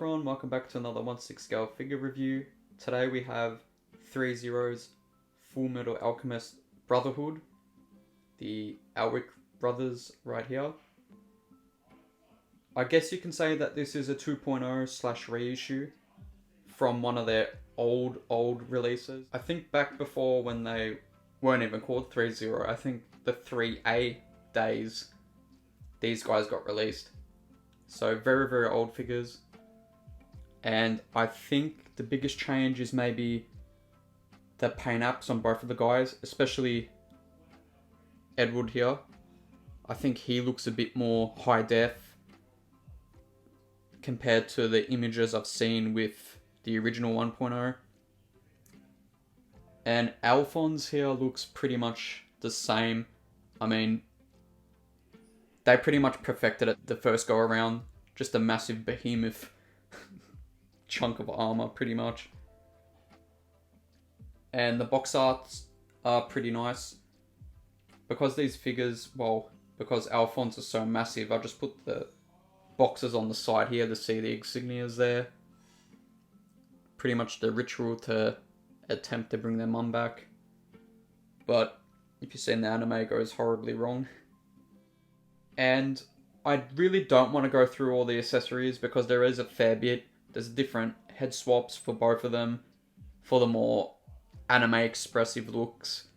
everyone, welcome back to another 1/6 scale figure review. Today we have Threezero's Fullmetal Alchemist Brotherhood, the Elric brothers right here. I guess you can say that this is a 2.0 / reissue from one of their old releases. I think back before when they weren't even called Threezero, I think the 3A days these guys got released. So very old figures. And I think the biggest change is maybe the paint apps on both of the guys, especially Edward here. I think he looks a bit more high def compared to the images I've seen with the original 1.0. And Alphonse here looks pretty much the same. I mean, they pretty much perfected it the first go around. Just a massive behemoth chunk of armor, pretty much. And the box arts are pretty nice. Because these figures, well, because Alphonse is so massive, I just put the boxes on the side here to see the insignias there. Pretty much the ritual to attempt to bring their mum back. But if you've seen the anime, it goes horribly wrong. And I really don't want to go through all the accessories because there is a fair bit. There's different head swaps for both of them for the more anime expressive looks.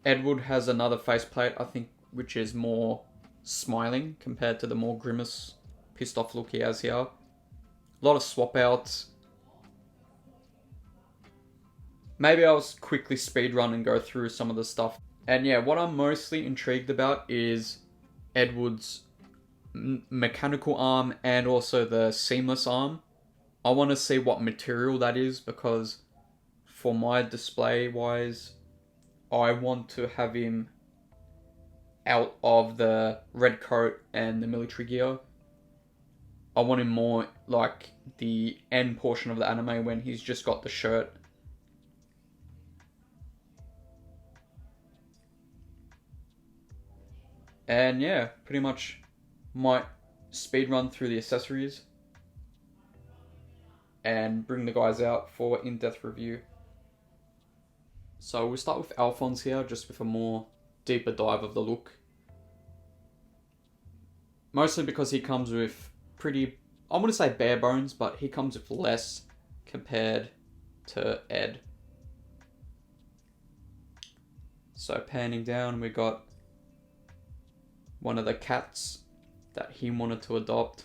Edward has another faceplate, I think, which is more smiling compared to the more grimace, pissed off look he has here. A lot of swap outs. Maybe I'll quickly speedrun and go through some of the stuff. And yeah, what I'm mostly intrigued about is Edward's mechanical arm and also the seamless arm. I want to see what material that is because for my display wise, I want to have him out of the red coat and the military gear. I want him more like the end portion of the anime when he's just got the shirt. And yeah, pretty much might speed run through the accessories and bring the guys out for in-depth review. So we'll start with Alphonse here, just with a more deeper dive of the look. Mostly because he comes with pretty, I wouldn't say bare bones, but he comes with less compared to Ed. So panning down, we got one of the cats that he wanted to adopt,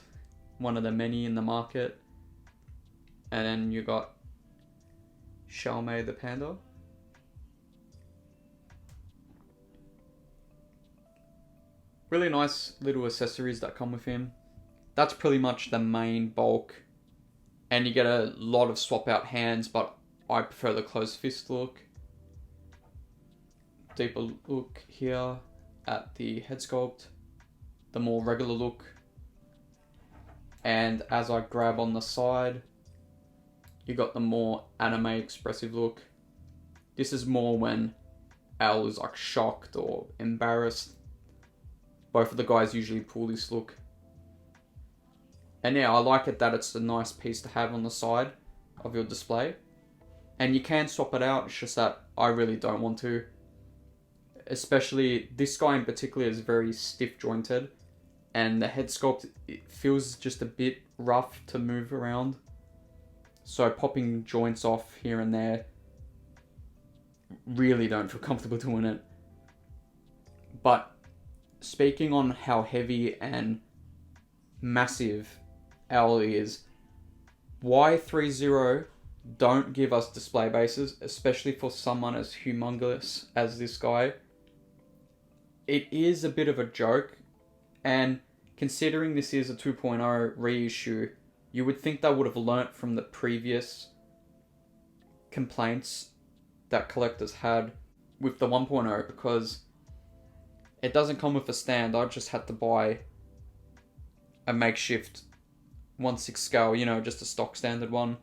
one of the many in the market. And then you got Cowboy the panda. Really nice little accessories that come with him. That's pretty much the main bulk. And you get a lot of swap out hands, but I prefer the closed fist look. Deeper look here at the head sculpt, the more regular look. And as I grab on the side, you got the more anime expressive look. This is more when Al is like shocked or embarrassed. Both of the guys usually pull this look. And yeah, I like it that it's a nice piece to have on the side of your display. And you can swap it out, it's just that I really don't want to. Especially this guy in particular is very stiff jointed, and the head sculpt, it feels just a bit rough to move around. So popping joints off here and there, really don't feel comfortable doing it. But speaking on how heavy and massive Al is, why Threezero don't give us display bases, especially for someone as humongous as this guy? It is a bit of a joke, and considering this is a 2.0 reissue, you would think they would have learnt from the previous complaints that collectors had with the 1.0, because it doesn't come with a stand. I just had to buy a makeshift 1/6 scale, you know, just a stock standard one,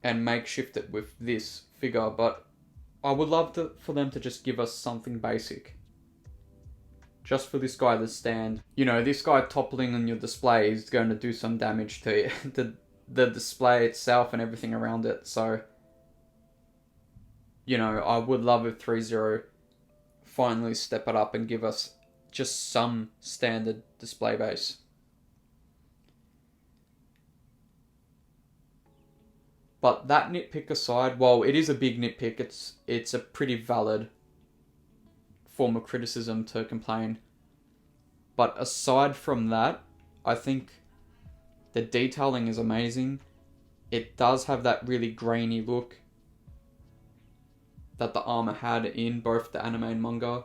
and makeshift it with this figure. But I would love for them to just give us something basic. just for this guy to stand. You know, this guy toppling on your display is going to do some damage to the display itself and everything around it. So, you know, I would love if Threezero finally step it up and give us just some standard display base. But that nitpick aside, well, it is a big nitpick. It's a pretty valid form of criticism to complain. But aside from that, I think the detailing is amazing. It does have that really grainy look that the armor had in both the anime and manga.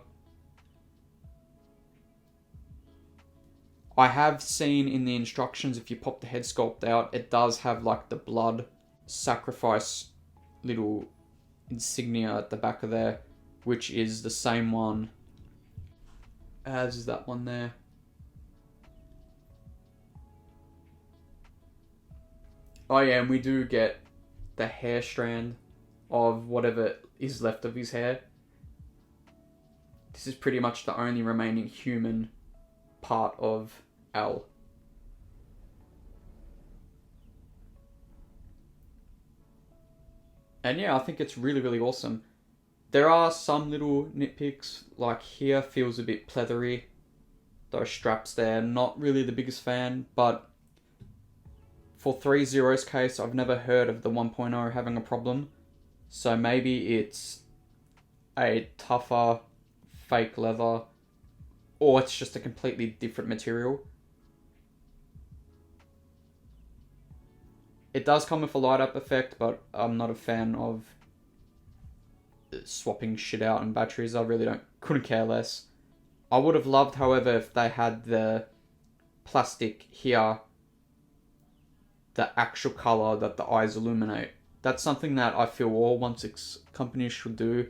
I have seen in the instructions, if you pop the head sculpt out, it does have like the blood sacrifice little insignia at the back of there, which is the same one as that one there. Oh yeah, and we do get the hair strand of whatever is left of his hair. This is pretty much the only remaining human part of Al. And yeah, I think it's really, really awesome. There are some little nitpicks, like here feels a bit pleathery. Those straps there, not really the biggest fan, but for Threezero's case, I've never heard of the 1.0 having a problem. So maybe it's a tougher fake leather, or it's just a completely different material. It does come with a light up effect, but I'm not a fan of swapping shit out and batteries. I really couldn't care less. I would have loved, however, if they had the plastic here, the actual color that the eyes illuminate. That's something that I feel all 1/6 companies should do.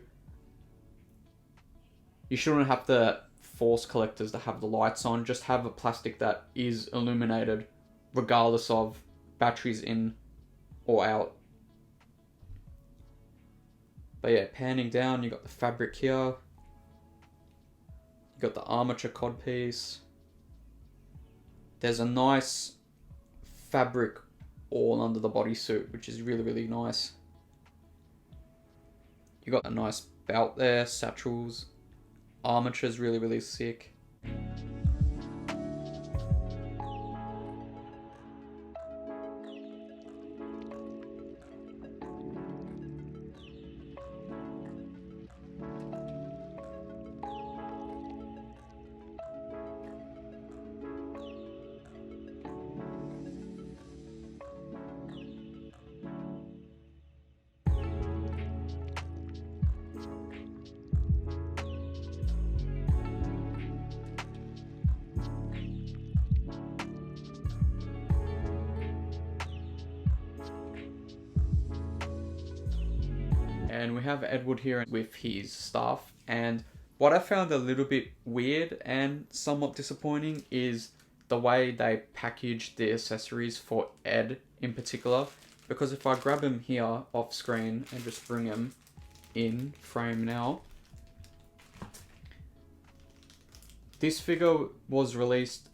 You shouldn't have to force collectors to have the lights on. Just have a plastic that is illuminated, regardless of batteries in or out. But yeah, panning down, you got the fabric here. You got the armature codpiece. There's a nice fabric all under the bodysuit, which is really, really nice. You got a nice belt there, satchels. Armature's really, really sick. And we have Edward here with his staff, and what I found a little bit weird and somewhat disappointing is the way they packaged the accessories for Ed in particular, because if I grab him here off screen and just bring him in frame now, this figure was released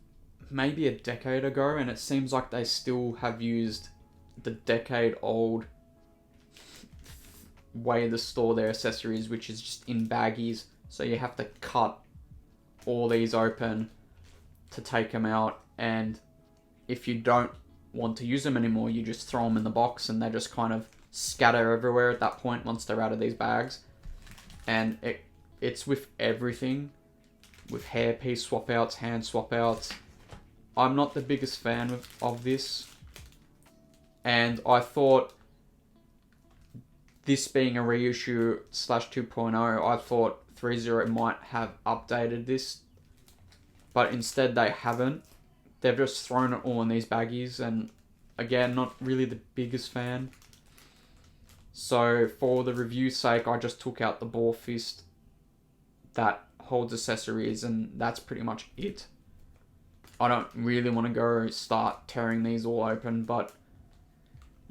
maybe a decade ago, and it seems like they still have used the decade-old way to store their accessories, which is just in baggies. So you have to cut all these open to take them out, and if you don't want to use them anymore, you just throw them in the box and they just kind of scatter everywhere at that point once they're out of these bags. And it's with everything, with hairpiece swap outs, hand swap outs. I'm not the biggest fan of this, and I thought this being a reissue / 2.0, I thought Threezero might have updated this, but instead they haven't. They've just thrown it all in these baggies, and again, not really the biggest fan. So for the review's sake, I just took out the ball fist that holds accessories, and that's pretty much it. I don't really want to go start tearing these all open, but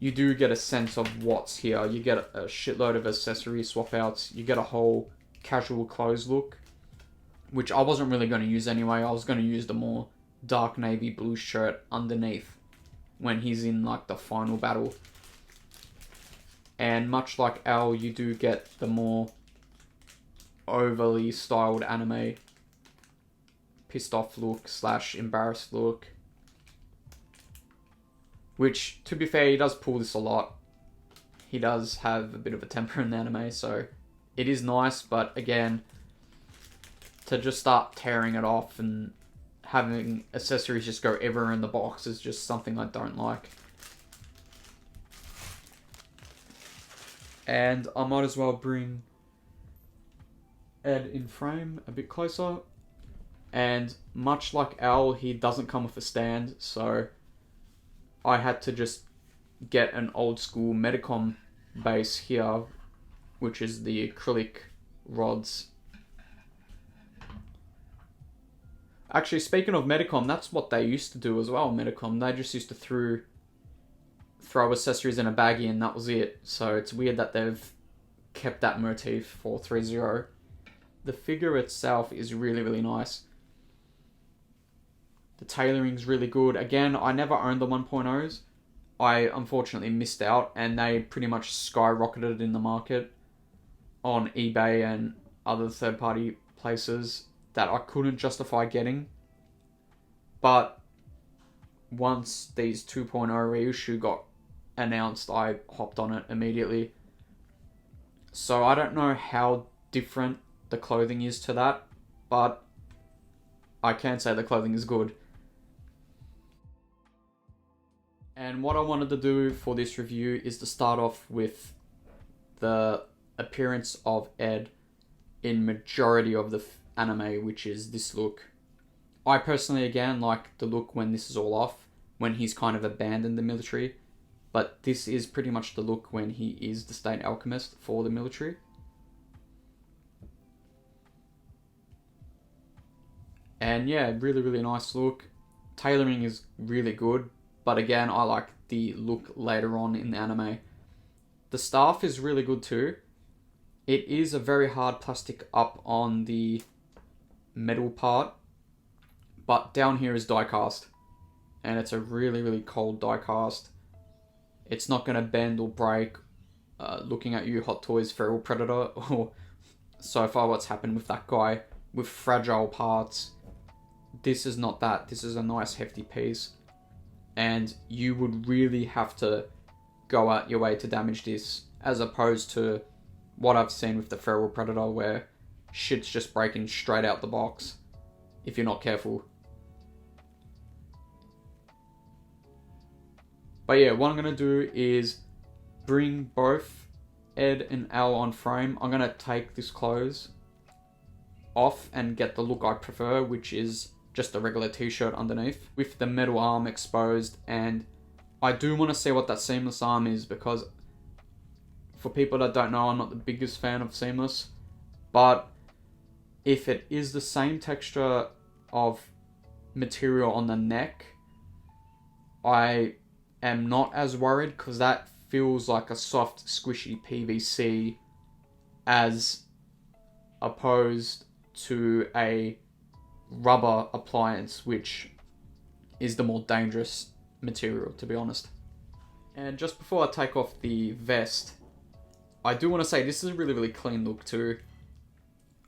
you do get a sense of what's here. You get a shitload of accessory swap outs. You get a whole casual clothes look. which I wasn't really going to use anyway. I was going to use the more dark navy blue shirt underneath when he's in like the final battle. And much like Al, you do get the more overly styled anime pissed off look / embarrassed look. Which, to be fair, he does pull this a lot. He does have a bit of a temper in the anime, so it is nice, but again, to just start tearing it off and having accessories just go everywhere in the box is just something I don't like. And I might as well bring Ed in frame a bit closer. And much like Al, he doesn't come with a stand, so I had to just get an old school Medicom base here, which is the acrylic rods. Actually, speaking of Medicom, that's what they used to do as well, Medicom. They just used to throw accessories in a baggie and that was it. So it's weird that they've kept that motif for Threezero. The figure itself is really, really nice. The tailoring's really good. Again, I never owned the 1.0s. I unfortunately missed out, and they pretty much skyrocketed in the market on eBay and other third-party places that I couldn't justify getting. But once these 2.0 reissue got announced, I hopped on it immediately. So I don't know how different the clothing is to that, but I can say the clothing is good. And what I wanted to do for this review is to start off with the appearance of Ed in majority of the anime, which is this look. I personally, again, like the look when this is all off, when he's kind of abandoned the military. But this is pretty much the look when he is the state alchemist for the military. And yeah, really, really nice look. Tailoring is really good. But again, I like the look later on in the anime. The staff is really good too. It is a very hard plastic up on the metal part. But down here is die cast. And it's a really, really cold die cast. It's not going to bend or break. Looking at you, Hot Toys Feral Predator. Or so far what's happened with that guy. With fragile parts. This is not that. This is a nice hefty piece. And you would really have to go out your way to damage this, as opposed to what I've seen with the Feral Predator, where shit's just breaking straight out the box if you're not careful. But yeah, what I'm going to do is bring both Ed and Al on frame. I'm going to take this clothes off and get the look I prefer, which is just a regular t-shirt underneath with the metal arm exposed. And I do want to see what that seamless arm is, because for people that don't know, I'm not the biggest fan of seamless, but if it is the same texture of material on the neck, I am not as worried, because that feels like a soft squishy PVC as opposed to a rubber appliance, which is the more dangerous material, to be honest. And just before I take off the vest, I do want to say this is a really, really clean look too.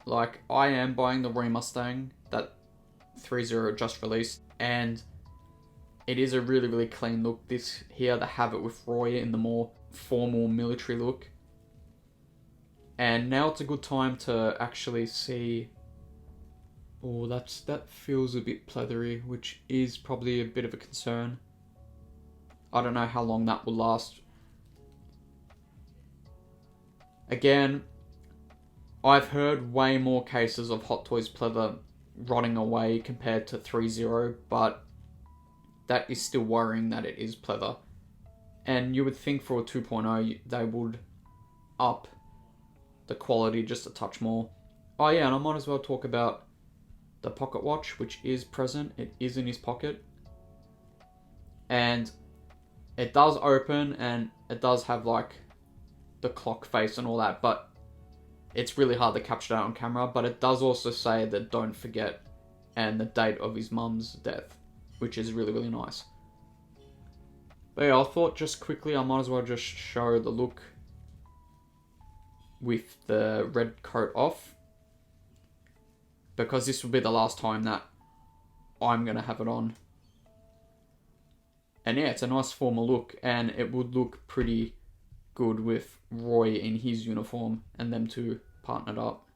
Like, I am buying the Roy Mustang that Threezero just released, and it is a really, really clean look. This here, they have it with Roy in the more formal military look. And now it's a good time to actually see. Oh, that feels a bit pleathery, which is probably a bit of a concern. I don't know how long that will last. Again, I've heard way more cases of Hot Toys pleather rotting away compared to Threezero, but that is still worrying that it is pleather. And you would think for a 2.0 they would up the quality just a touch more. Oh yeah, and I might as well talk about the pocket watch, which is present. It is in his pocket. And it does open, and it does have like the clock face and all that, but it's really hard to capture that on camera, but it does also say that don't forget and the date of his mum's death, which is really, really nice. But yeah, I thought just quickly I might as well just show the look with the red coat off, because this will be the last time that I'm going to have it on. And yeah, it's a nice formal look, and it would look pretty good with Roy in his uniform and them two partnered up.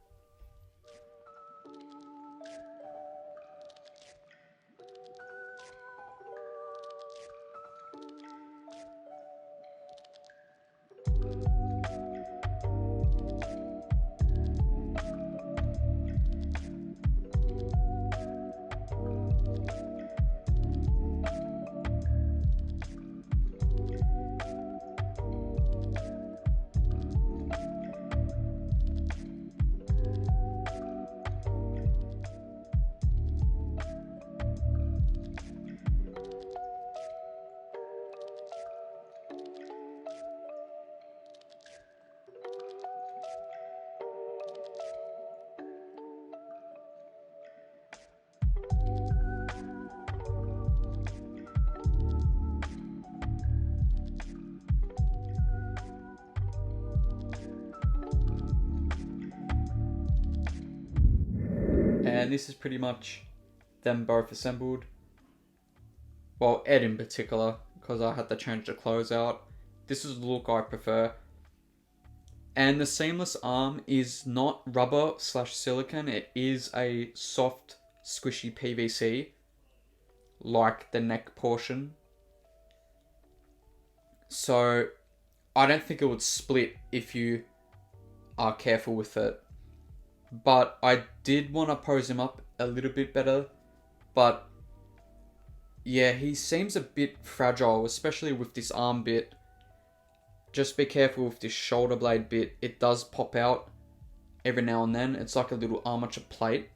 And this is pretty much them both assembled. Well, Ed in particular, because I had to change the clothes out. This is the look I prefer. And the seamless arm is not rubber / silicone. It is a soft, squishy PVC, like the neck portion. So I don't think it would split if you are careful with it. But I did want to pose him up a little bit better. But yeah, he seems a bit fragile, especially with this arm bit. Just be careful with this shoulder blade bit. It does pop out every now and then. It's like a little armature plate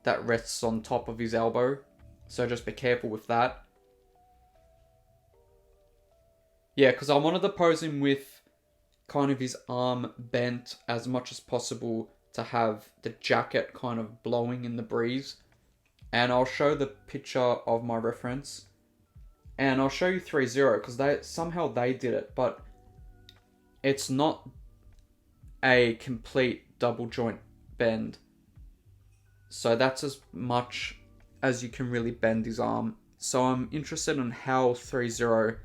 that rests on top of his elbow. So just be careful with that. Yeah, because I wanted to pose him with kind of his arm bent as much as possible to have the jacket kind of blowing in the breeze. And I'll show the picture of my reference. And I'll show you Threezero, because they did it, but it's not a complete double joint bend. So that's as much as you can really bend his arm. So I'm interested in how Threezero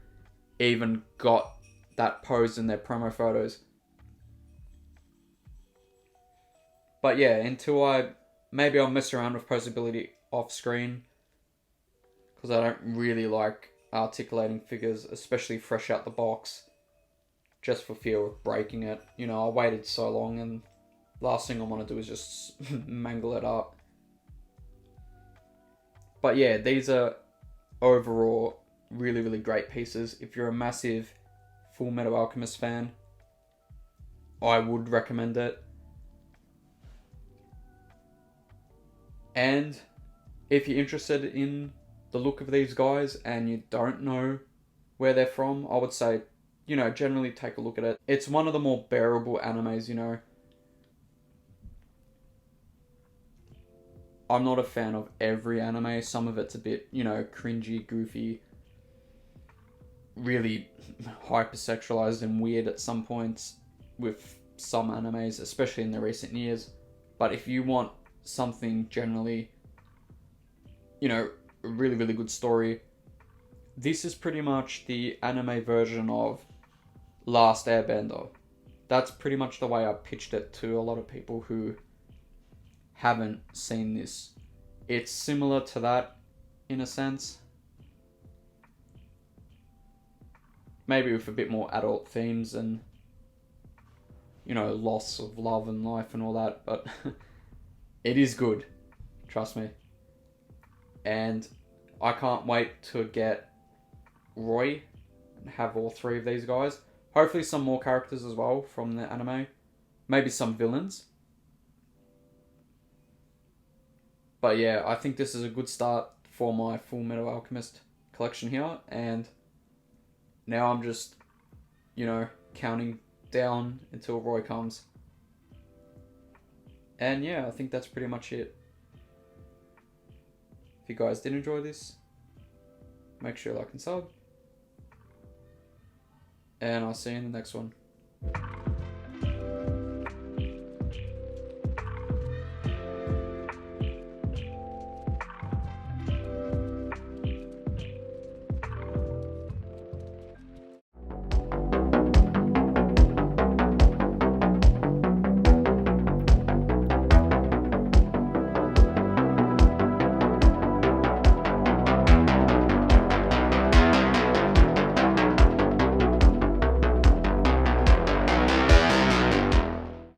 even got that pose in their promo photos. But yeah, until maybe I'll mess around with posability off screen, because I don't really like articulating figures, especially fresh out the box, just for fear of breaking it. You know, I waited so long, and last thing I want to do is just mangle it up. But yeah, these are overall really, really great pieces. If you're a massive Fullmetal Alchemist fan, I would recommend it. And if you're interested in the look of these guys and you don't know where they're from, I would say, you know, generally take a look at it. It's one of the more bearable animes, you know. I'm not a fan of every anime. Some of it's a bit, you know, cringy, goofy, really hypersexualized and weird at some points with some animes, especially in the recent years. But if you want something generally, you know, a really, really good story, this is pretty much the anime version of Last Airbender. That's pretty much the way I pitched it to a lot of people who haven't seen this. It's similar to that in a sense. Maybe with a bit more adult themes and, you know, loss of love and life and all that, but it is good, trust me. And I can't wait to get Roy and have all three of these guys. Hopefully some more characters as well from the anime. Maybe some villains. But yeah, I think this is a good start for my Fullmetal Alchemist collection here. And now I'm just, you know, counting down until Roy comes. And yeah, I think that's pretty much it. If you guys did enjoy this, make sure you like and sub. And I'll see you in the next one.